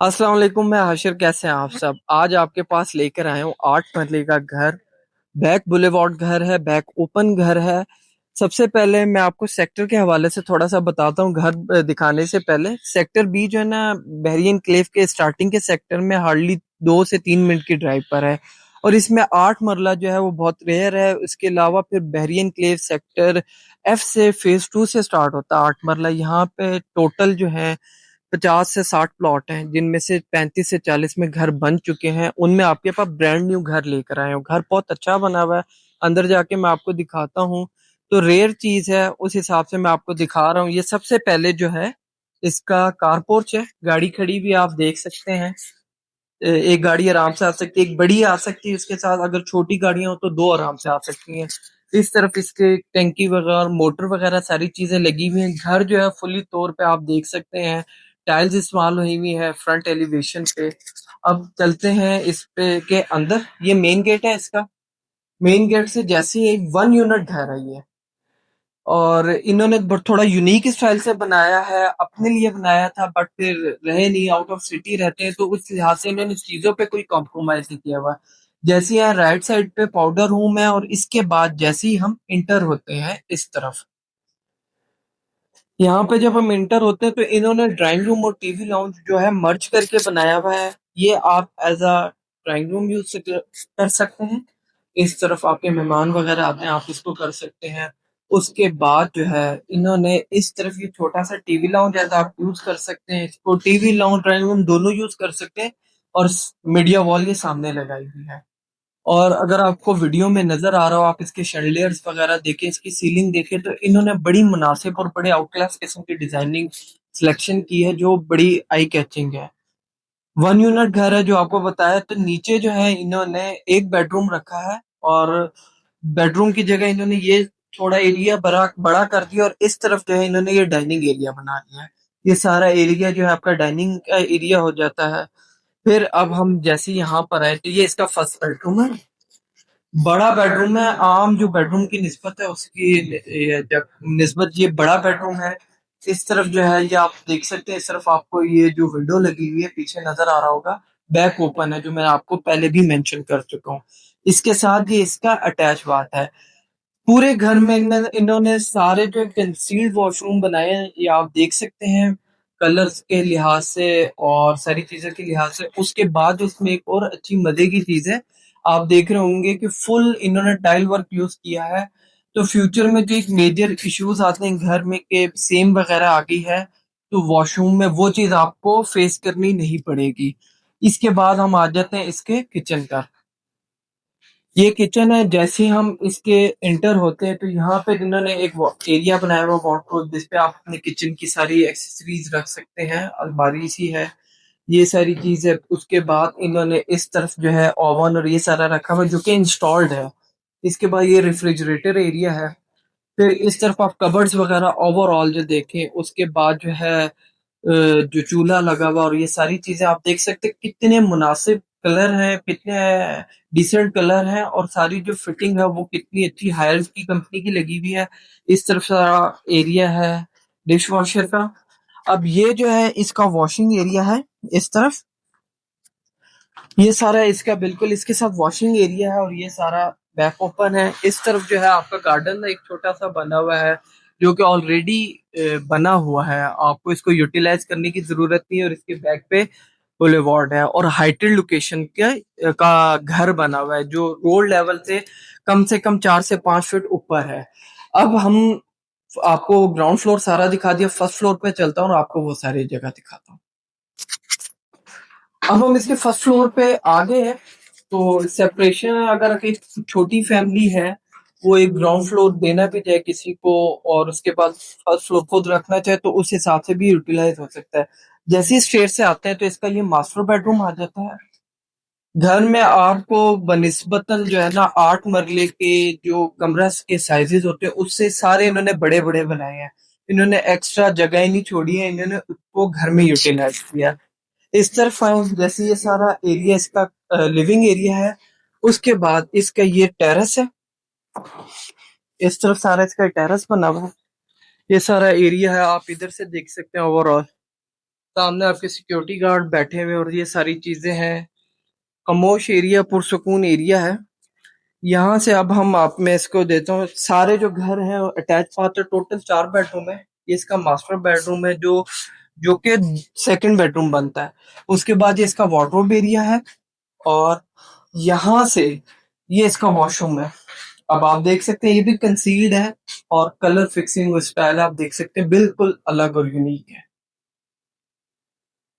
अस्सलाम वालेकुम। मैं हाशिर, कैसे हैं आप सब? आज आपके पास लेकर आया हूँ 8 मरले का घर। बैक बुलेवार्ड घर है, बैक ओपन घर है। सबसे पहले मैं आपको सेक्टर के हवाले से थोड़ा सा बताता हूँ। घर दिखाने से पहले सेक्टर बी जो है ना, बहरियन क्लेव के स्टार्टिंग के सेक्टर में हार्डली 2 से 3 मिनट की ड्राइव पर है। और इसमें 8 मरला जो है वो बहुत रेयर है। इसके अलावा फिर बहरियन क्लेव सेक्टर एफ से फेज 2 से स्टार्ट होता है 8 मरला। यहाँ पे टोटल जो है 50 से 60 प्लॉट हैं, जिनमें से 35 से 40 में घर बन चुके हैं। उनमें आपके पास ब्रांड न्यू घर लेकर आए हो। घर बहुत अच्छा बना हुआ है। अंदर जाके मैं आपको दिखाता हूँ। तो रेयर चीज है, उस हिसाब से मैं आपको दिखा रहा हूँ। ये सबसे पहले जो है इसका कारपोर्च है। गाड़ी खड़ी भी आप देख सकते हैं। एक गाड़ी आराम से आ सकती है, एक बड़ी आ सकती है उसके साथ। अगर छोटी गाड़ियां हो तो दो आराम से आ सकती हैं। इस तरफ इसके टंकी वगैरह, मोटर वगैरह सारी चीजें लगी हुई हैं। घर जो है फुली तौर पे आप देख सकते हैं। टाइल्स इस्तेमाल हुई हुई है फ्रंट एलिवेशन पे। अब चलते हैं इस पे के अंदर। ये मेन गेट है इसका। मेन गेट से जैसे ही 1 यूनिट घर है ये। और इन्होंने थोड़ा यूनिक स्टाइल से बनाया है, अपने लिए बनाया था, बट फिर रहे नहीं, आउट ऑफ सिटी रहते हैं, तो उस लिहाज से इन्होंने चीजों पे कोई कॉम्प्रोमाइज नहीं किया हुआ। जैसे यहाँ राइट साइड पे पाउडर रूम है, और इसके बाद जैसे ही हम इंटर होते हैं इस तरफ, यहाँ पे जब हम इंटर होते हैं तो इन्होंने ड्राइंग रूम और टीवी लाउंज जो है मर्ज करके बनाया हुआ है। ये आप as a drawing room use कर सकते हैं। इस तरफ आपके मेहमान वगैरह आते हैं, आप इसको कर सकते हैं। उसके बाद जो है इन्होंने इस तरफ ये छोटा सा टीवी लाउंज है, आप यूज कर सकते हैं इसको। टीवी लाउंज ड्राइंग रूम दोनों यूज कर सकते हैं। और मीडिया वॉल ये सामने लगाई हुई है। और अगर आपको वीडियो में नजर आ रहा हो, आप इसके शैंडलियर्स वगैरह देखें, इसकी सीलिंग देखें, तो इन्होंने बड़ी मुनासिब और बड़े आउट क्लास किस्म की डिजाइनिंग सिलेक्शन की है, जो बड़ी आई कैचिंग है। 1 यूनिट घर है जो आपको बताया। तो नीचे जो है इन्होंने एक बेडरूम रखा है। और बेडरूम की जगह इन्होंने ये थोड़ा एरिया बड़ा बड़ा कर दिया, और इस तरफ जो है इन्होंने ये डाइनिंग एरिया बना दिया है। ये सारा एरिया जो है आपका डाइनिंग का एरिया हो जाता है। फिर अब हम जैसे यहाँ पर आए तो ये इसका फर्स्ट बेडरूम है। बड़ा बेडरूम है। आम जो बेडरूम की निस्बत है उसकी निस्बत ये बड़ा बेडरूम है। इस तरफ जो है ये आप देख सकते हैं। इस तरफ आपको ये जो विंडो लगी हुई है पीछे नजर आ रहा होगा, बैक ओपन है, जो मैं आपको पहले भी मेंशन कर चुका हूँ। इसके साथ ये इसका अटैच बाथ है। पूरे घर में इन्होंने सारे जो कंसील्ड वॉशरूम बनाए हैं, ये आप देख सकते हैं। कलर्स के लिहाज से और सारी चीजों के लिहाज से। उसके बाद उसमें एक और अच्छी मजे की चीज है, आप देख रहे होंगे कि फुल इन्होंने टाइल वर्क यूज किया है। तो फ्यूचर में जो एक मेजर इश्यूज आते हैं घर में कि सेम वगैरह आ गई है, तो वॉशरूम में वो चीज आपको फेस करनी नहीं पड़ेगी। इसके बाद हम आ जाते हैं इसके किचन का। ये किचन है। जैसे ही हम इसके एंटर होते हैं तो यहाँ पे इन्होंने एक एरिया बनाया हुआ वार्डरोब, जिसपे आप अपने किचन की सारी एक्सेसरीज रख सकते हैं। अलमारी सी है, ये सारी चीज है। उसके बाद इन्होंने इस तरफ जो है ओवन और ये सारा रखा हुआ है, जो कि इंस्टॉल्ड है। इसके बाद ये रेफ्रिजरेटर एरिया है। फिर इस तरफ आप कबर्ड्स वगैरह ओवरऑल जो देखें, उसके बाद जो है जो चूल्हा लगा हुआ और ये सारी चीजें आप देख सकते हैं। कितने मुनासिब कलर हैं, कितने डिसेंट कलर हैं, और सारी जो फिटिंग है वो कितनी अच्छी हायर की कंपनी की लगी हुई है। इस तरफ सारा एरिया है डिश वॉशर का। अब ये जो है इसका वॉशिंग एरिया है इस तरफ। ये सारा इसका बिल्कुल इसके साथ वॉशिंग एरिया है, और ये सारा बैक ओपन है। इस तरफ जो है आपका गार्डन एक छोटा सा बना हुआ है, जो कि ऑलरेडी बना हुआ है। आपको इसको यूटिलाइज करने की जरूरत नहीं है। और इसके बैक पे बुलेवार्ड है, और हाइटेड लोकेशन का घर बना हुआ है, जो रोड लेवल से कम 4 से 5 फीट ऊपर है। अब हम आपको ग्राउंड फ्लोर सारा दिखा दिया, फर्स्ट फ्लोर पे चलता हूँ और आपको वो सारी जगह दिखाता हूँ। अब हम इसके फर्स्ट फ्लोर पे आ गए हैं। तो सेपरेशन, अगर एक छोटी फैमिली है, वो एक ग्राउंड फ्लोर देना भी चाहे किसी को, और उसके बाद फर्स्ट फ्लोर खुद रखना चाहे, तो उस हिसाब से भी यूटिलाइज हो सकता है। जैसे ही स्टेयर से आते हैं तो इसका ये मास्टर बेडरूम आ जाता है। घर में आपको बनिस्बतन जो है ना 8 मरले के जो कमरा के साइजेस होते हैं, उससे सारे इन्होंने बड़े बड़े बनाए हैं। इन्होंने एक्स्ट्रा जगह ही नहीं छोड़ी है, इन्होंने उसको घर में यूटिलाइज किया। इस तरफ जैसे ये सारा एरिया इसका लिविंग एरिया है। उसके बाद इसका ये टेरेस है। इस तरफ सारा इसका टेरेस बना हुआ है। ये सारा एरिया है, आप इधर से देख सकते हैं ओवरऑल। सामने आपके सिक्योरिटी गार्ड बैठे हुए और ये सारी चीजें हैं। खामोश एरिया, पुरसुकून एरिया है। यहाँ से अब हम आप मैं इसको देता हूँ, सारे जो घर हैं अटैच बाथ है, टोटल 4 बेडरूम है। ये इसका मास्टर बेडरूम है जो जो कि सेकंड बेडरूम बनता है। उसके बाद ये इसका वार्डरोब एरिया है और यहाँ से ये इसका वॉशरूम है। अब आप देख सकते हैं ये भी कंसील्ड है और कलर फिक्सिंग स्टाइल आप देख सकते हैं बिल्कुल अलग और यूनिक है।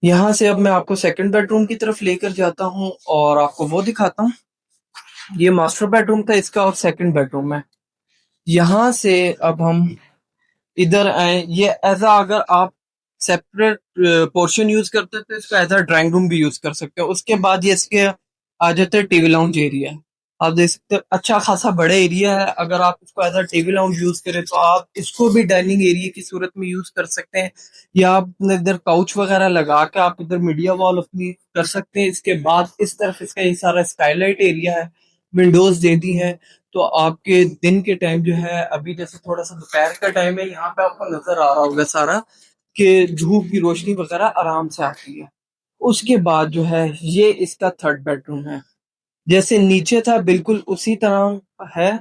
यहाँ से अब मैं आपको सेकंड बेडरूम की तरफ लेकर जाता हूँ और आपको वो दिखाता हूँ। ये मास्टर बेडरूम था इसका और सेकंड बेडरूम है। यहाँ से अब हम इधर आए, ये एज अ अगर आप सेपरेट पोर्शन यूज करते हैं तो इसका एज अ ड्राइंग रूम भी यूज कर सकते हैं। उसके बाद ये इसके आ जाते हैं टीवी लाउंज एरिया। आप देख सकते हैं अच्छा खासा बड़ा एरिया है। अगर आप इसको as a TV lounge use करें तो आप इसको भी डाइनिंग एरिया की सूरत में यूज कर सकते हैं, या आप इधर काउच वगैरह लगा के आप इधर मीडिया वॉल अपनी कर सकते हैं। इसके बाद इस तरफ इसका ये सारा स्काईलाइट एरिया है, विंडोज दे दी है। तो आपके दिन के टाइम जो है, अभी जैसे थोड़ा सा दोपहर का टाइम है, यहाँ पे आपको नजर आ रहा होगा सारा कि धूप की रोशनी वगैरह आराम से आती है। उसके बाद जो है ये इसका थर्ड बेडरूम है। जैसे नीचे था बिल्कुल उसी तरह है,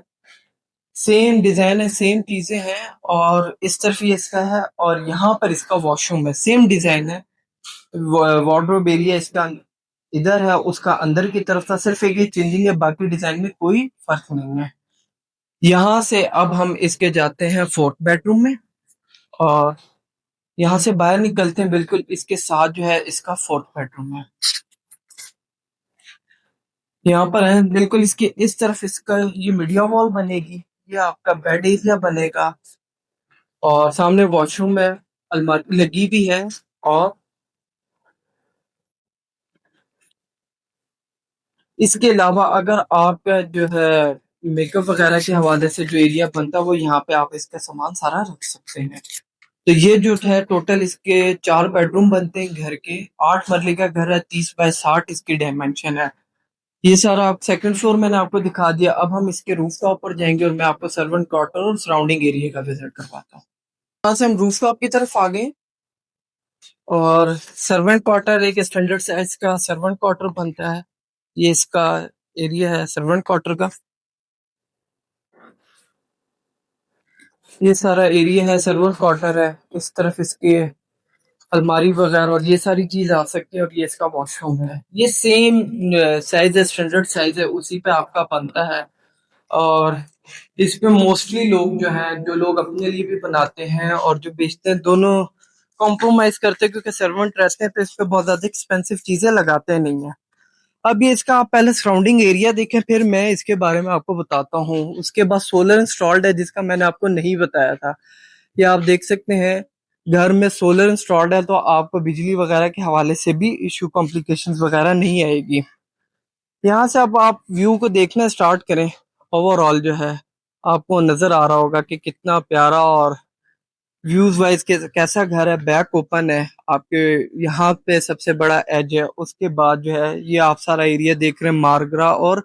सेम डिजाइन है, सेम चीजें हैं। और इस तरफ ये इसका है और यहाँ पर इसका वॉशरूम है, सेम डिजाइन है। वार्डरोब एरिया इसका इधर है, उसका अंदर की तरफ था, सिर्फ एक ही चेंजिंग है, बाकी डिजाइन में कोई फर्क नहीं है। यहाँ से अब हम इसके जाते हैं फोर्थ बेडरूम में और यहाँ से बाहर निकलते हैं, बिल्कुल इसके साथ जो है इसका फोर्थ बेडरूम है। यहाँ पर है बिल्कुल इसके इस तरफ इसका ये मीडिया वॉल बनेगी, ये आपका बेड एरिया बनेगा और सामने वॉशरूम है, अलमारी लगी भी है। और इसके अलावा अगर आपका जो है मेकअप वगैरह के हवाले से जो एरिया बनता है वो यहाँ पे आप इसका सामान सारा रख सकते हैं। तो ये जो है टोटल इसके 4 बेडरूम बनते हैं घर के। 8 मरले का घर है, 30 बाय 60 इसकी डायमेंशन है। ये सारा आप सेकंड फ्लोर मैंने आपको दिखा दिया। अब हम इसके रूफ टॉप पर जाएंगे और मैं आपको सर्वेंट क्वार्टर और सराउंडिंग एरिया का विजिट करवाता हूँ। यहाँ से हम रूफ टॉप की तरफ आ गए और सर्वेंट क्वार्टर एक स्टैंडर्ड साइज का सर्वेंट क्वार्टर बनता है। ये इसका एरिया है सर्वेंट क्वार्टर का। ये सारा एरिया है सर्वेंट क्वार्टर है। इस तरफ इसके अलमारी वगैरह और ये सारी चीज आ सकती है और ये इसका वॉशरूम है। ये सेम साइज है, स्टैंडर्ड साइज है, उसी पे आपका बनता है। और इस पे मोस्टली लोग जो हैं, जो लोग अपने लिए भी बनाते हैं और जो बेचते हैं, दोनों कॉम्प्रोमाइज करते हैं, क्योंकि सर्वेंट रहते हैं तो इस पे बहुत ज्यादा एक्सपेंसिव चीजें लगाते नहीं है। अब ये इसका आप पहले सराउंडिंग एरिया देखें, फिर मैं इसके बारे में आपको बताता हूँ। उसके बाद सोलर इंस्टॉल्ड है जिसका मैंने आपको नहीं बताया था। ये आप देख सकते हैं घर में सोलर इंस्टॉल्ड है, तो आपको बिजली वगैरह के हवाले से भी इशू कॉम्प्लिकेशंस वगैरह नहीं आएगी। यहाँ से अब आप व्यू को देखना स्टार्ट करें। ओवरऑल जो है आपको नजर आ रहा होगा कि कितना प्यारा और व्यूज वाइज कैसा घर है। बैक ओपन है आपके, यहाँ पे सबसे बड़ा एज है। उसके बाद जो है ये आप सारा एरिया देख रहे हैं, मारगरा और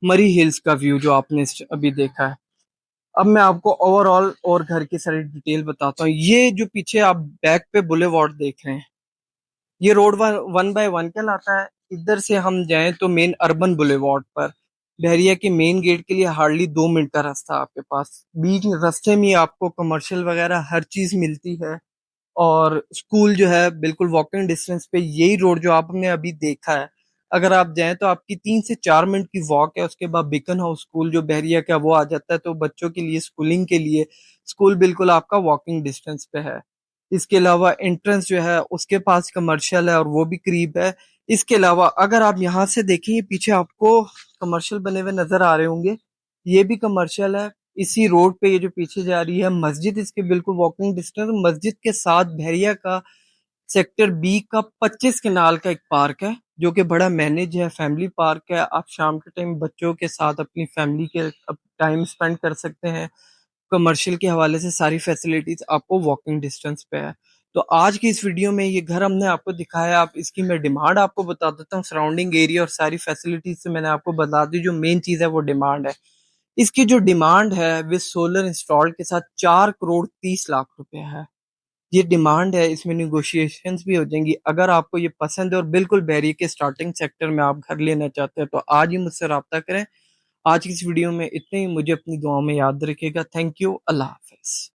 मरी हिल्स का व्यू जो आपने अभी देखा है। अब मैं आपको ओवरऑल और घर की सारी डिटेल बताता हूँ। ये जो पीछे आप बैक पे बुलेवार्ड देख रहे हैं, ये रोड 1 बाय 1 कहलाता है। इधर से हम जाएं तो मेन अर्बन बुलेवार्ड पर बहरिया के मेन गेट के लिए हार्डली 2 मिनट का रास्ता आपके पास। बीच रास्ते में ही आपको कमर्शियल वगैरह हर चीज मिलती है और स्कूल जो है बिल्कुल वॉकिंग डिस्टेंस पे। यही रोड जो आपने अभी देखा है, अगर आप जाएं तो आपकी 3 से 4 मिनट की वॉक है। उसके बाद बिकन हाउस स्कूल जो बहरिया का वो आ जाता है, तो बच्चों के लिए स्कूलिंग के लिए स्कूल बिल्कुल आपका वॉकिंग डिस्टेंस पे है। इसके अलावा एंट्रेंस जो है उसके पास कमर्शियल है और वो भी करीब है। इसके अलावा अगर आप यहाँ से देखें, ये पीछे आपको कमर्शियल बने हुए नजर आ रहे होंगे, ये भी कमर्शियल है। इसी रोड पे ये जो पीछे जा रही है मस्जिद, इसके बिल्कुल वॉकिंग डिस्टेंस। मस्जिद के साथ बहरिया का सेक्टर बी का 25 कनाल का एक पार्क है जो कि बड़ा मैनेज है, फैमिली पार्क है। आप शाम के टाइम बच्चों के साथ अपनी फैमिली के टाइम स्पेंड कर सकते हैं। कमर्शियल के हवाले से सारी फैसिलिटीज आपको वॉकिंग डिस्टेंस पे है। तो आज की इस वीडियो में ये घर हमने आपको दिखाया। आप इसकी मैं डिमांड आपको बता देता हूँ। सराउंडिंग एरिया और सारी फैसिलिटीज से मैंने आपको बता दी। जो मेन चीज है वो डिमांड है। इसकी जो डिमांड है विद सोलर इंस्टॉल्ड के साथ 4 करोड़ 30 लाख रुपए है। ये डिमांड है, इसमें नेगोशिएशंस भी हो जाएंगी। अगर आपको ये पसंद है और बिल्कुल बैरिया के स्टार्टिंग सेक्टर में आप घर लेना चाहते हैं तो आज ही मुझसे रब्ता करें। आज की इस वीडियो में इतने ही, मुझे अपनी दुआओं में याद रखिएगा। Thank you, Allah Hafiz.